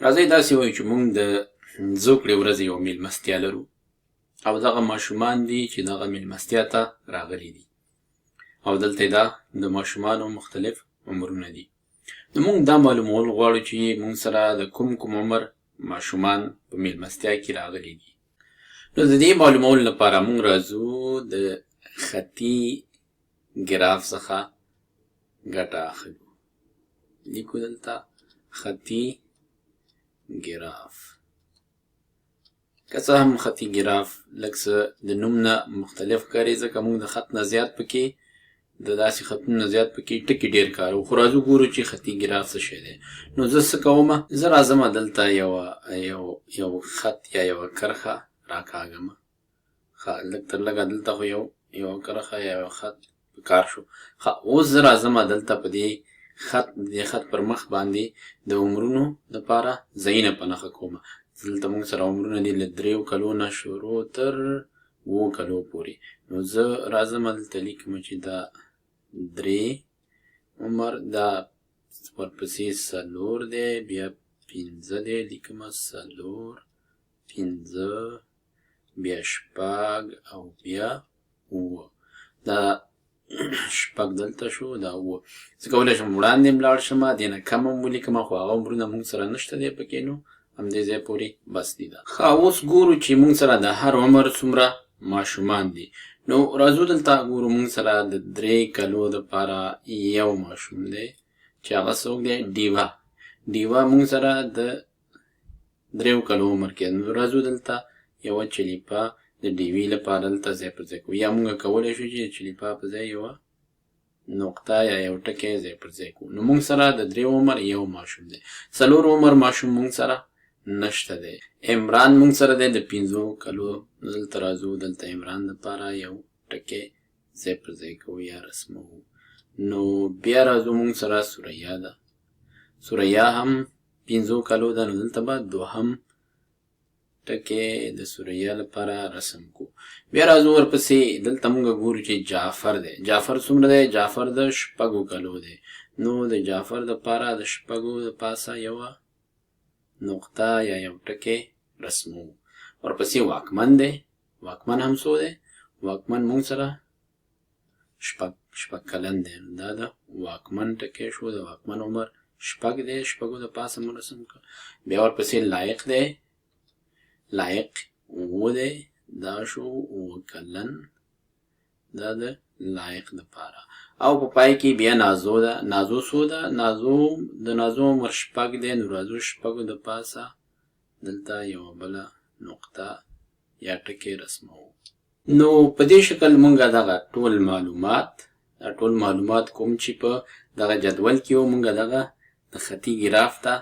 راځئ داسې وایو چې موږ د زوکړې ورځې یو میلمستیا لرو او دغه ماشومان دي چې دغه میلمستیا ته راغلي دي او دلته دا د ماشومانو مختلف عمرونه دي. نو موږ دا معلومول غواړو چې موږ سره د کوم عمر ماشومان په میلمستیا کې راغلي دي. نو د دې معلومولو لپاره موږ راځو د خطي ګراف څخه ګټه اخلو. لیکو دلته خطي ګراف. که څه هم خطي ګراف لږ څه د نوم نه مختلف ښکاري ځکه موږ د خط نه زیات پکې د داسې خطونو نه زیات پکې ټکي ډېر کارو، خو راځو ګورو چې خطي ګراف څه شی دی. نو زه څه کومه، زه راځمه دلته یو خط یا یوه کرښه راکاږمه. لږ تر لږه دلته خو یوه کرښه یا یو خط کار شو. اوس زه راځمه دلته په دې خط پر مخ باندې د عمرونو دپاره ځایونه په نښه کومه. دلته موږ سره عمرونه دي له 3 کلو نه شروع تر 7 کلو پورې. نو زه راځمه دلته لیکمه چې دا 3 عمر، دا ورپسې 4 دی، بیا 5 دی، لیکمه 4 5 بیا 6 او بیا 7. دا 6 دلته شو، دا 7. زه کولی شم وړاندې هم لاړ شم، دې نه کم هم ولیکمه، خو هغه عمرونه موږ سره نشته دی پکې. نو همدې ځای پورې بس دي. دا اوس ګورو چې موږ سره د هر عمر څومره ماشومان دي. نو راځو دلته ګورو موږ سره د 3 کلو دپاره یو ماشوم دی چې هغه څوک دی؟ ډیوه موږ سره د 3 کلو عمر کې. نو راځو دلته یوه چلیپا د ډیوې لپاره دلته ځای پر ځای کوو، یا موږ کولی شو چې د چلیپا په ځای یوه نقطه یا یو ټکی ځای پر ځای کوو. نو موږ سره د 3 عمر یو ماشوم دی. 4 عمر ماشوم موږ سره نشته دی. عمران موږ سره دی د 5 کلو. دلته راځو، دلته عمران دپاره یو ټکی ځای پر ځای کوو یا رسموو. نو بیا راځو موږ سره سوریا ده. سوریا هم 5 کلو ده. نو دلته به 2 ټکی د سوریا لپاره رسم کو. بیا راځو ورپسې دلته موږ ګورو چې جعفر دی. جعفر څومره دی؟ جعفر د 6 کلو دی. نو د جعفر دپاره د 6 د پاسه یوه نقطه یا یو ټکی رسمو. ورپسې واکمن دی. واکمن هم څو دی؟ واکمن موږ سره 6 کلن دی. دا د واکمن ټکی شو. د واکمن عمر 6 دی. 6 د پاسه مو رسم کړ. بیا ورپسې لایق دی. لایق 7 دی. دا شو 7 کلن. دا د لایق دپاره. او په پای کې بیا نازو ده. نازو څو ده؟ د نازو عمر 6 دی. نو راځو 6 د پاسه دلته یوه بله نقطه یا ټکی رسموو. نو په دې شکل مونږ دغه ټول معلومات کوم چې په دغه جدول کې وو، مونږ دغه د خطي ګراف ته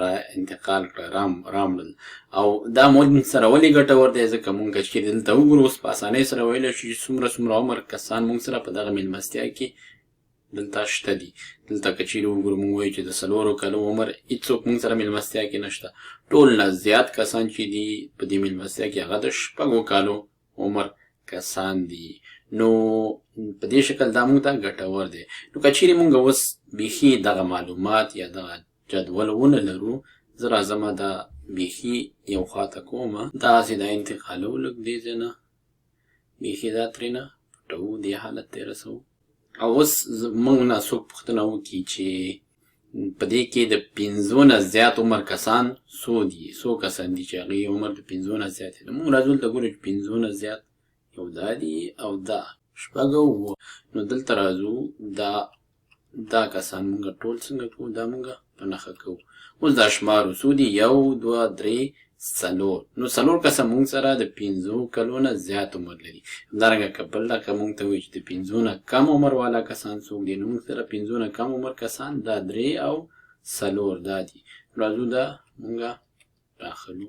را انتقال کړه، رامړل. او دا مونږ سره ولې ګټور دی؟ ځکه مونږ چې دلته وګورو اوس په اسانۍ سره ویلی شو چې څومره عمر کسان مونږ سره په دغه میلمستیا کې دلته شته دي. دلته که چیرې وګورو مونږ وایو چې د 4 کلو عمر هېڅوک مونږ سره میلمستیا کې نشته. ټول نه زیات کسان چې دي په دې میلمستیا کې هغه د 6 کالو عمر کسان دي. نو په دې شکل دا مونږ ته ګټور دی. نو که چیرې مونږ اوس بیخي دغه معلومات یا دغه جدول ونه لرو، زه راځمه دا بیخي یو خواته کومه، داسې دا انتقالو لږ دې ځای نه، بیخي دا ترېنه پټوو، دې حالت ته یې رسوو. او اوس موږ نه څوک پوښتنه وکړي چې په دې کې د 5 نه زیات عمر کسان څو کسان دي چې هغوی عمر د 5 نه زیات دی. موږ راځو دلته ګورو چې 5 نه زیات یو دا دي او دا 6 او 7. نو دلته راځو دا کسان موږ ټول څنګه کوو؟ دا موږ په نښه کوو. اوس دا شمارو څو دي؟ 1 2 3 4. نو 4 کسه موږ سره د 5 کلو نه زیات عمر لري. همدارنګه که بل که موږ ته وایي چې د 5 نه کم عمر والا کسان څوک دي، نو موږ سره 5 نه کم عمر کسان دا 3 او 4 دا دي. راځو دا موږ راخلو،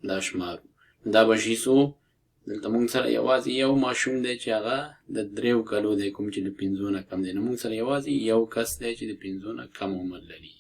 دا شمارو. دا به شي څو؟ دلته موږ سره یوازې یو ماشوم دی چې هغه د 3 کلو دی، کوم چې د 5 نه کم دی. نو موږ سره یوازې یو کس دی چې د 5 نه کم عمر لري.